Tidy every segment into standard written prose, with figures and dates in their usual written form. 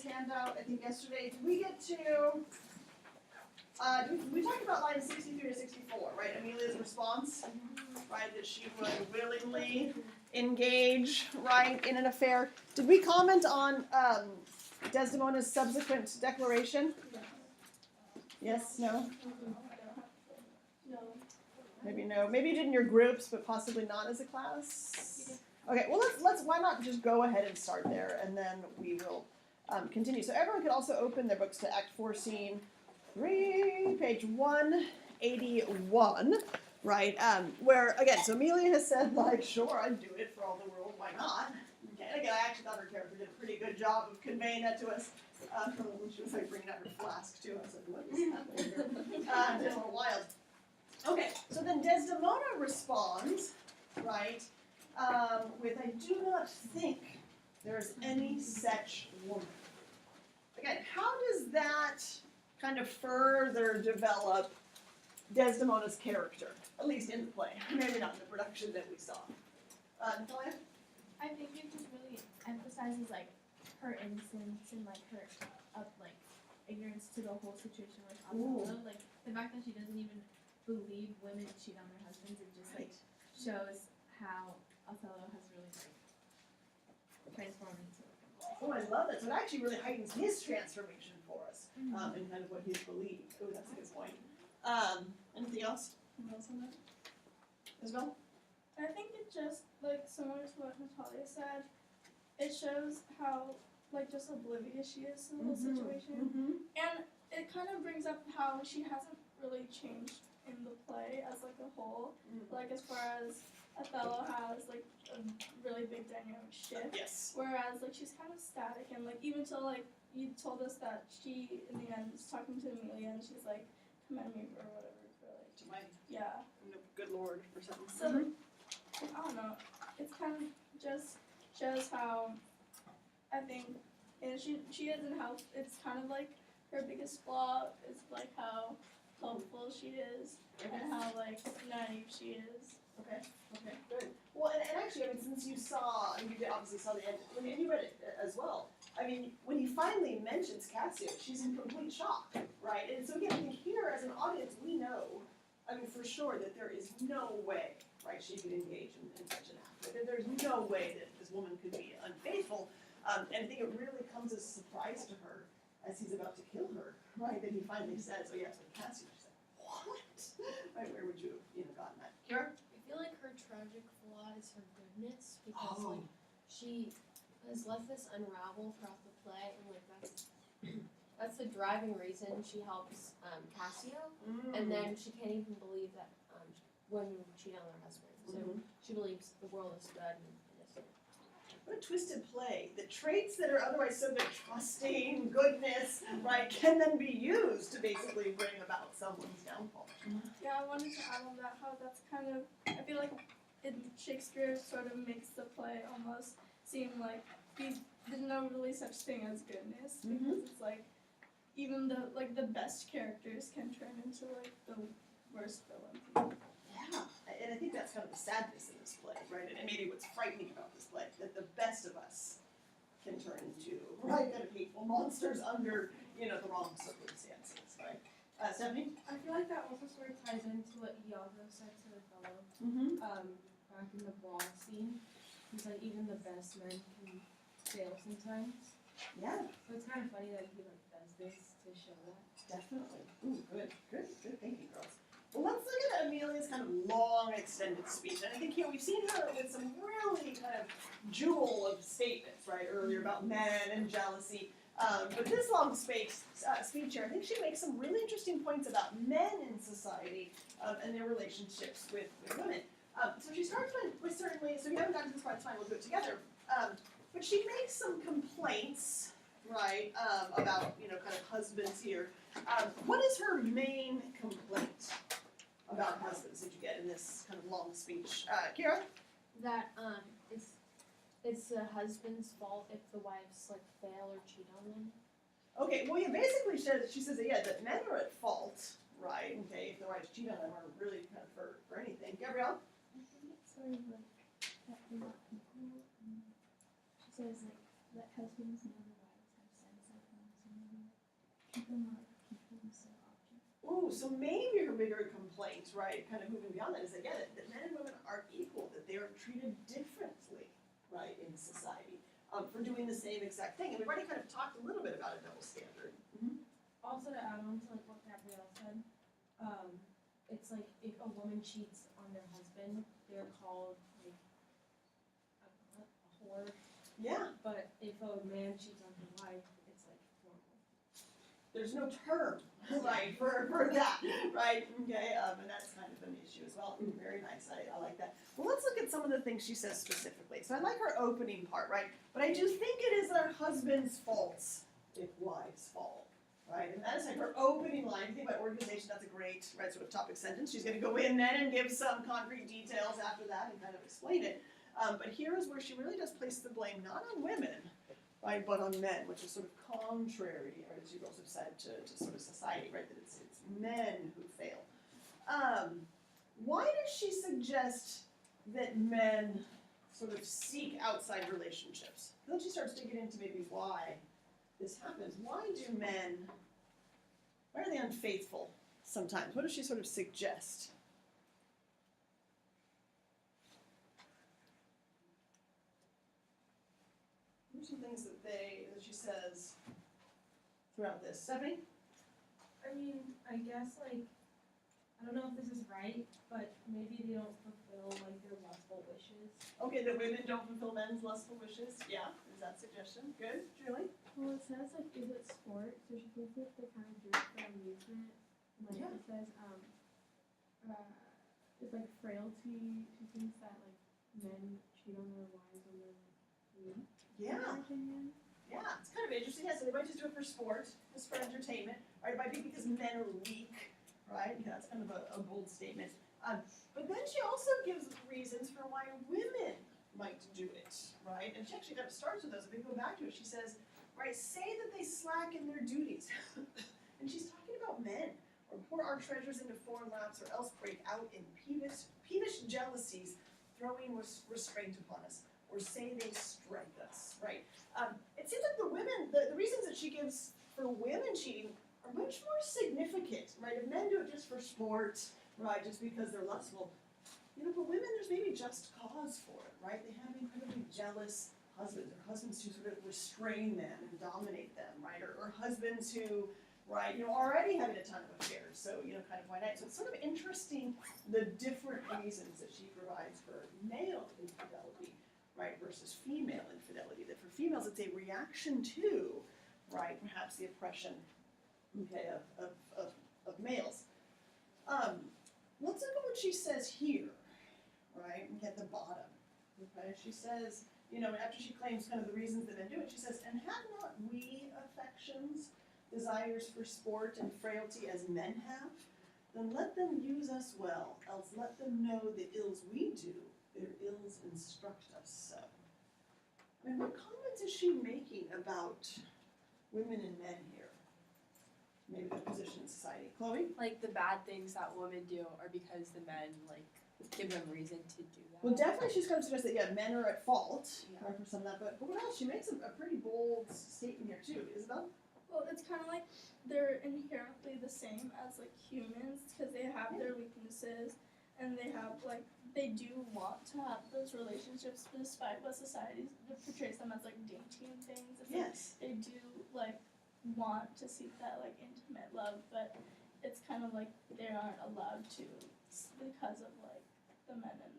handout, I think yesterday, did we get to, we talked about lines 63 to 64, right? Amelia's response, right, that she would willingly engage, right, in an affair. Did we comment on Desdemona's subsequent declaration? Yes, no? No. Maybe no. Maybe you did in your groups, but possibly not as a class. Okay, well let's why not just go ahead and start there, and then we will continue. So everyone could also open their books to Act 4, Scene 3, page 181, right? Where again, so Amelia has said like, sure, I'd do it for all the world. Why not? Okay, and again, I actually thought her character did a pretty good job of conveying that to us. When she was like bringing out her flask too, I was like, what is happening here? It's a little wild. Okay, so then Desdemona responds, right, with, I do not think there's any such woman. Again, how does that kind of further develop Desdemona's character, at least in the play, maybe not in the production that we saw? Natalia? I think it just really emphasizes like her innocence and like her ignorance to the whole situation with Othello. Like the fact that she doesn't even believe women cheat on their husbands, it just like shows how Othello has really like transformed into like a Oh, I love that. So it actually really heightens his transformation for us, and kind of what he's believed. Oh, that's a good point. Anything else? Anything else on that? Isabel? I think it just, like, similar to what Natalia said, it shows how, like, just oblivious she is to the whole situation. And it kind of brings up how she hasn't really changed in the play as, like, a whole. Like, as far as Othello has, like, a really big dynamic shift. Yes. Whereas, like, she's kind of static. And, like, even till, like, you told us that she, in the end, is talking to Amelia and she's like, commend me or whatever. For, like, To my good lord or something. So, I don't know. It's kind of just shows how I think, and she isn't help. It's kind of like her biggest flaw is like how hopeful she is and how like naive she is. Okay, good. Well, and actually, I mean, since you saw, and you obviously saw the end, and you read it as well, I mean, when he finally mentions Cassio, she's in complete shock, right? And so again, I think here, as an audience, we know, I mean, for sure, that there is no way, right, she could engage in such an act. Right? There's no way that this woman could be unfaithful, and I think it really comes as a surprise to her as he's about to kill her, right, that he finally says, oh yes, with Cassio. She's like, what? Right, where would you have gotten that? Kira? I feel like her tragic flaw is her goodness because like she has let this unravel throughout the play and like that's the driving reason she helps Cassio and then she can't even believe that women cheat on their husbands. So she believes the world is good and innocent. What a twisted play. The traits that are otherwise so good, trusting, goodness, right, can then be used to basically bring about someone's downfall. Yeah, I wanted to add on that how that's kind of I feel like in Shakespeare sort of makes the play almost seem like there's no really such thing as goodness because it's like even the best characters can turn into like the worst villains. Yeah, and I think that's kind of the sadness in this play, right? And maybe what's frightening about this play, that the best of us can turn into, right, kind of hateful monsters under, the wrong circumstances, right? Stephanie? I feel like that also sort of ties into what Iago said to Othello, back in the ball scene. He's like, even the best men can fail sometimes. Yeah. So it's kind of funny that he like does this to show that. Definitely. Ooh, good thinking, girls. Well, let's look at Amelia's kind of long, extended speech. And I think here we've seen her with some really kind of jewel of statements, right, earlier about men and jealousy. But this long speech here, I think she makes some really interesting points about men in society and their relationships with women. So she starts with certainly, so we haven't gotten to this part, it's fine, we'll do it together. But she makes some complaints, right, about, kind of husbands here. What is her main complaint about husbands that you get in this kind of long speech? Kira? That it's the husband's fault if the wives like fail or cheat on them. Okay, well, yeah, basically she says that, yeah, that men are at fault, right, okay, if the wives cheat on them or really kind of for anything. Gabrielle? I think it's sort of like that they're not people. She says like let husbands know the wives have sense them are people instead of objects. Ooh, so maybe her bigger complaint, right, kind of moving beyond that, is that, yeah, that men and women aren't equal, that they are treated differently, right, in society, for doing the same exact thing. And we've already kind of talked a little bit about a double standard. Also to add on to like what Gabrielle said, it's like if a woman cheats on their husband, they're called like I don't know, a whore. Yeah, But if a man cheats on his wife, it's like normal. there's no term, right, for that, right, okay, and that's kind of an issue as well. Very nice, I like that. Well, let's look at some of the things she says specifically. So I like her opening part, right, but I do think it is our husband's fault if wives fall, right, and that is like her opening line. If you think about organization, that's a great, right, sort of topic sentence. She's gonna go in then and give some concrete details after that and kind of explain it. But here is where she really does place the blame not on women, right, but on men, which is sort of contrary, right, as you also said, to sort of society, right, that it's men who fail. Why does she suggest that men sort of seek outside relationships? Then she starts digging into maybe why this happens. Why are they unfaithful sometimes? What does she sort of suggest? What are some things that she says throughout this? Stephanie? I mean, I guess like I don't know if this is right, but maybe they don't fulfill like their lustful wishes. Okay, that women don't fulfill men's lustful wishes. Yeah, is that suggestion? Good. Julie? Well, it says like, is it sport? So she thinks that they kind of do it for amusement. Like Yeah. it says, it's like frailty. She thinks that like men cheat on their wives when they're like weak. In Yeah. her opinion. Yeah, it's kind of interesting. Yeah, so they might just do it for sport, just for entertainment, right? It might be because men are weak, right? Yeah, that's kind of a bold statement. But then she also gives reasons for why women might do it, right? And she actually kind of starts with those. If we go back to it, she says, right, say that they slacken their duties. And she's talking about men, or pour our treasures into foreign laps, or else break out in peevish jealousies, throwing restraint upon us, or say they strike us, right? It seems like the women, the reasons that she gives for women cheating are much more significant, right? If men do it just for sport, right, just because they're lustful, you know, for women there's maybe just cause for it, right? They have incredibly jealous husbands, or husbands who sort of restrain them and dominate them, right? Or husbands who, right, you know, already having a ton of affairs, so, you know, kind of why not? So it's sort of interesting the different reasons that she provides for male infidelity, right, versus female infidelity. That for females it's a reaction to, right, perhaps the oppression, okay, of males. Let's look at what she says here, right, at the bottom, okay? She says, you know, after she claims kind of the reasons that men do it, she says, and have not we affections, desires for sport and frailty as men have? Then let them use us well, else let them know the ills we do, their ills instruct us so. I mean, what comments is she making about women and men here? Maybe their position in society. Chloe? Like the bad things that women do are because the men like give them reason to do that. Well, definitely she's going to suggest that, yeah, men are at fault, Yeah. right, for some of that, but what else? She makes a pretty bold statement here too. Isabel? Well, it's kind of like they're inherently the same as like humans because they have their weaknesses and they have like they do want to have those relationships despite what society portrays them as like dainty and things. It's like, Yes. they do like want to seek that like intimate love, but it's kind of like they aren't allowed to because of like the men and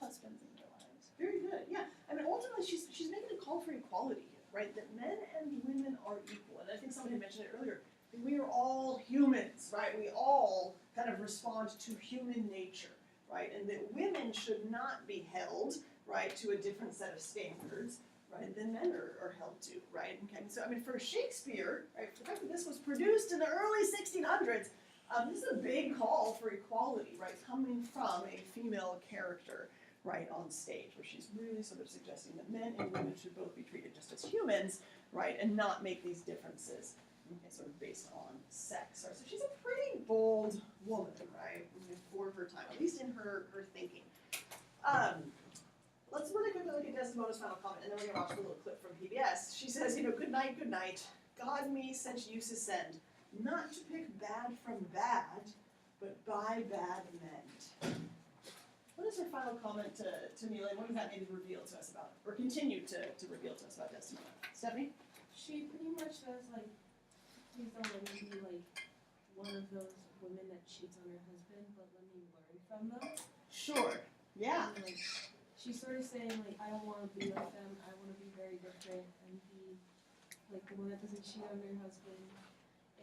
husbands in their lives. Very good. Yeah. I mean, ultimately, she's making a call for equality here, right? That men and women are equal. And I think somebody mentioned it earlier. We are all humans, right? We all kind of respond to human nature, right? And that women should not be held, right, to a different set of standards, right, than men are held to, right? Okay. So, I mean, for Shakespeare, right, the fact that this was produced in the early 1600s, this is a big call for equality, right, coming from a female character, right, on stage, where she's really sort of suggesting that men and women should both be treated just as humans, right, and not make these differences, okay, sort of based on sex. So she's a pretty bold woman, right, for her time, at least in her thinking. Let's really quickly look at Desdemona's final comment, and then we're going to watch a little clip from PBS. She says, you know, good night, God me since use send. not to pick bad from bad, but by bad men. What is her final comment to Amelia? What does that maybe reveal to us about, or continue to reveal to us about Desdemona? Stephanie? She pretty much says like, please don't let me be like one of those women that cheats on her husband, but let me learn from them. Sure. Yeah. And, like, she's sort of saying like, I don't want to be like them. I want to be very different and be like the one that doesn't cheat on her husband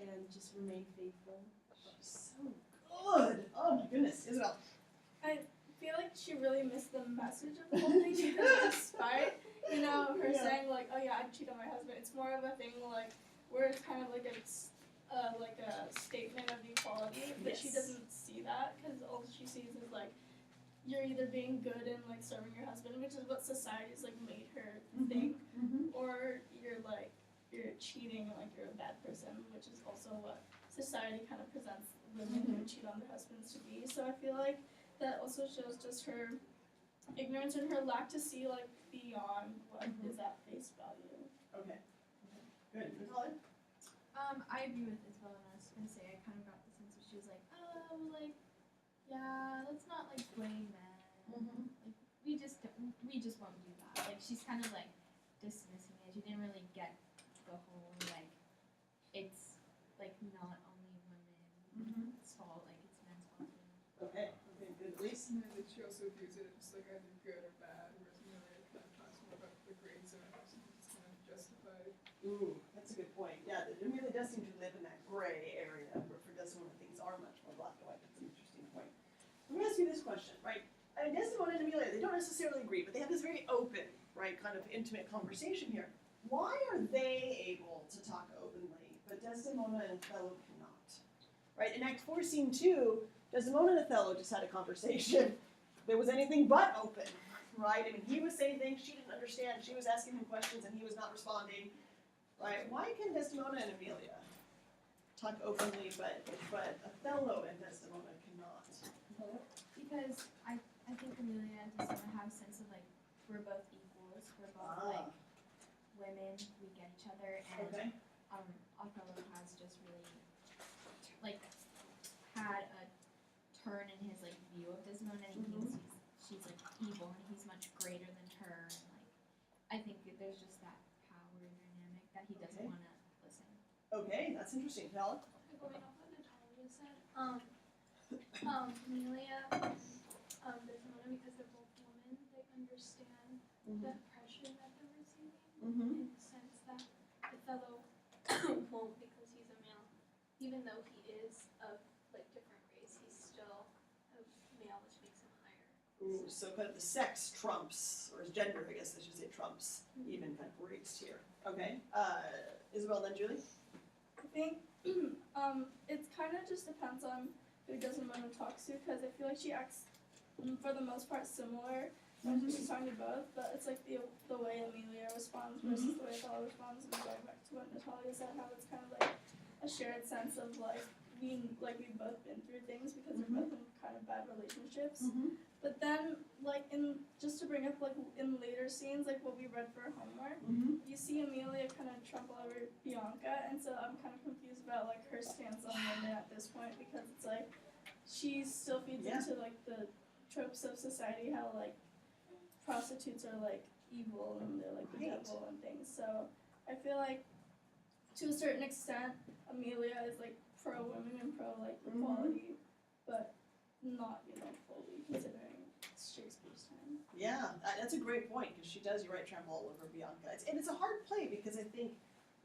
and just remain faithful. She's so good. Oh my goodness, Isabel. I feel like she really missed the message of the whole thing because despite, her Yeah. saying like, oh yeah, I cheat on my husband, it's more of a thing like where it's kind of like a statement of equality, but she Yes. doesn't see that because all she sees is like you're either being good and like serving your husband, which is what society's like made her think, or you're cheating and like you're a bad person, which is also what society kind of presents women who cheat on their husbands to be. So I feel like that also shows just her ignorance and her lack to see like beyond what is at face value. Okay. Good. Natalia? I agree with Isabel, and I was gonna say I kind of got the sense that she was like, oh, like, yeah, let's not like blame men. Like, we just won't do that. Like, she's kind of like dismissing it. She didn't really get the whole like, it's like not only women's fault, like it's men's fault too. Okay. Okay, good. Elise? And then she also views it as like either good or bad, whereas Amelia kind of talks more about the gray zone, so it's kind of justified. Ooh, that's a good point. Yeah, it really does seem to live in that gray area where for Desdemona things are much more black and white. That's an interesting point. Let me ask you this question, right? I mean, Desdemona and Amelia, they don't necessarily agree, but they have this very open, right, kind of intimate conversation here. Why are they able to talk openly, but Desdemona and Othello cannot? Right, in Act 4, Scene 2, Desdemona and Othello just had a conversation. There was anything but open, right? I mean, he was saying things she didn't understand. She was asking him questions and he was not responding. Right? Why can Desdemona and Amelia talk openly, but Othello and Desdemona cannot? Because I think Amelia and Desdemona have a sense of like we're both equals, we're both like women, we get each other, and Okay. Othello has just really like had a turn in his like view of Desdemona, and he thinks she's like evil and he's much greater than her, and like I think that there's just that power dynamic that he doesn't Okay. want to listen. Okay, that's interesting. Val? Going off what Natalia said, Amelia, Desdemona, because they're both women, they understand the pressure that they're receiving in the sense that Othello won't because he's a male. Even though he is of like different race, he's still a male, which makes him higher. Ooh, so kind of the sex trumps, or gender, I guess I should say, trumps even kind of race here. Okay. Isabel, then Julie? I think it kind of just depends on who Desdemona talks to because I feel like she acts for the most part similar when she's talking to both, but it's like the way Amelia responds versus the way Othello responds, and going back to what Natalia said, how it's kind of like a shared sense of like we've both been through things because we're both in kind of bad relationships. But then like just to bring up like in later scenes, like what we read for homework, you see Amelia kind of trample over Bianca, and so I'm kind of confused about like her stance on women at this point because it's like she still feeds into like the tropes of society, how like prostitutes are like evil and they're like the devil and things. So I feel like to a certain extent Amelia is like pro women and pro like equality, but not fully considering Shakespeare's time. Yeah, that's a great point because she does, you're right, trample all over Bianca. And it's a hard play because I think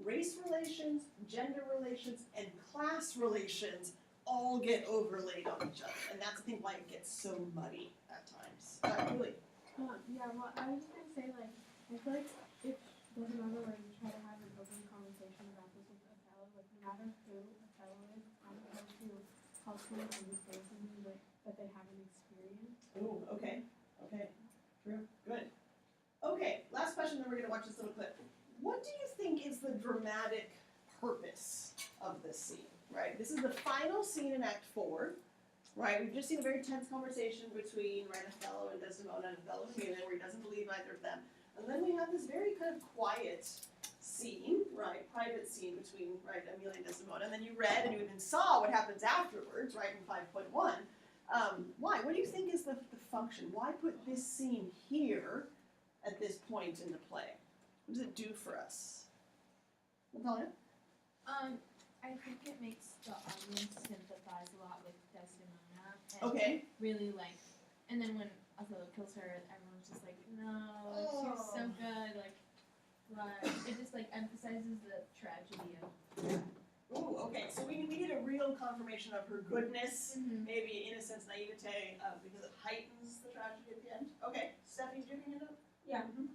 race relations, gender relations, and class relations all get overlaid on each other, and that's I think why it gets so muddy at times. Really? Yeah, well, I was just gonna say, like, I feel like if Desdemona were to try to have an open conversation about this with Othello, like, no matter who Othello is, it's kind of hard to help them understand something like, that they haven't experienced. Ooh, okay. Okay. True. Good. Okay, last question, then we're gonna watch this little clip. What do you think is the dramatic purpose of this scene, right? This is the final scene in Act 4, right? We've just seen a very tense conversation between, right, Othello and Desdemona and Othello and Amelia, where he doesn't believe either of them. And then we have this very kind of quiet scene, right, private scene between, right, Amelia and Desdemona, and then you read and you even saw what happens afterwards, right, in 5.1. Why? What do you think is the function? Why put this scene here at this point in the play? What does it do for us? Natalia? I think it makes the audience sympathize a lot with Desdemona and Okay. really like, and then when Othello kills her, everyone's just like, no, like, she was so good, like, it just like emphasizes the tragedy of. Ooh, okay, so we need a real confirmation of her goodness, Mm-hmm. maybe innocence, naivete, because it heightens the tragedy at the end. Okay, Stephanie, do you have any note? Yeah. Mhm.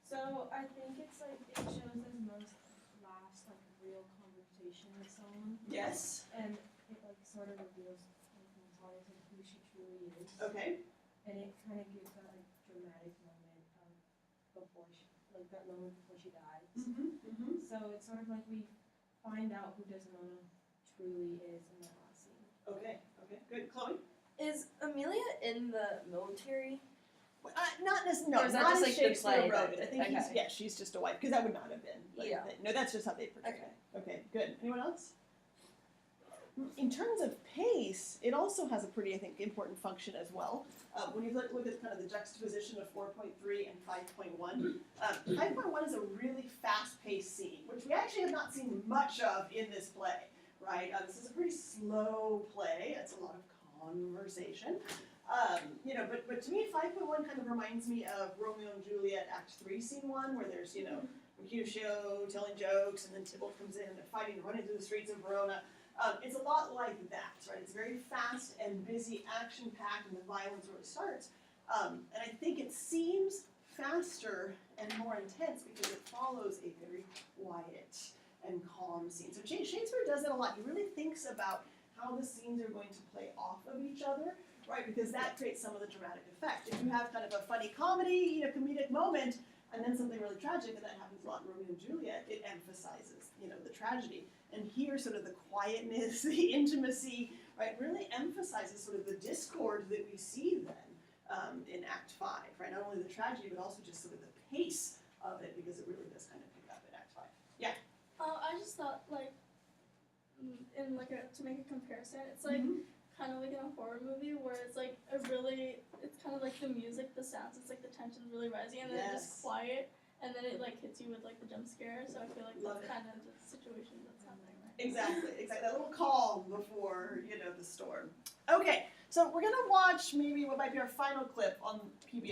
So I think it's like it shows as most last like real conversation with someone, Yes. and it like sort of reveals like Natalia's like who she truly is, Okay. and it kind of gives that like dramatic moment of before she like that moment before she dies. Mm-hmm. So it's sort of like we find out who Desdemona truly is in that last scene. Okay. Okay. Good. Chloe. Is Amelia in the military? Not necessarily. Or No, is that not just, as like, the Shakespeare play wrote that- it. I think he's okay. she's just a wife because that would not have been. Like, Yeah. No, that's just how they portray Okay. it. Okay. Good. Anyone else? In terms of pace, it also has a pretty, I think, important function as well. When you look at kind of the juxtaposition of 4.3 and 5.1, 5.1 is a really fast-paced scene, which we actually have not seen much of in this play, right? This is a pretty slow play. It's a lot of conversation. But to me, 5.1 kind of reminds me of Romeo and Juliet Act 3, Scene 1, where there's, Mercutio telling jokes, and then Tybalt comes in, and they're fighting, running through the streets of Verona. It's a lot like that, right? It's very fast and busy, action-packed, and the violence really starts. And I think it seems faster and more intense because it follows a very quiet and calm scene. So Shakespeare does that a lot. He really thinks about how the scenes are going to play off of each other, right? Because that creates some of the dramatic effect. If you have kind of a funny comedy, comedic moment, and then something really tragic, and that happens a lot in Romeo and Juliet, it emphasizes, the tragedy. And here, sort of the quietness, the intimacy, right, really emphasizes sort of the discord that we see then in Act 5, right? Not only the tragedy, but also just sort of the pace of it, because it really does kind of pick up in Act 5. Yeah. I just thought like, in like to make a comparison, it's like kind of like in a horror movie where it's like it's kind of like the music, the sounds, it's like the tension's really rising, and then it's Yes. just quiet, and then it like hits you with like the jump scare. So I feel like Love that's it. kind of the situation that's happening right now. Exactly. That little calm before, the storm. Okay, so we're gonna watch maybe what might be our final clip on PBS.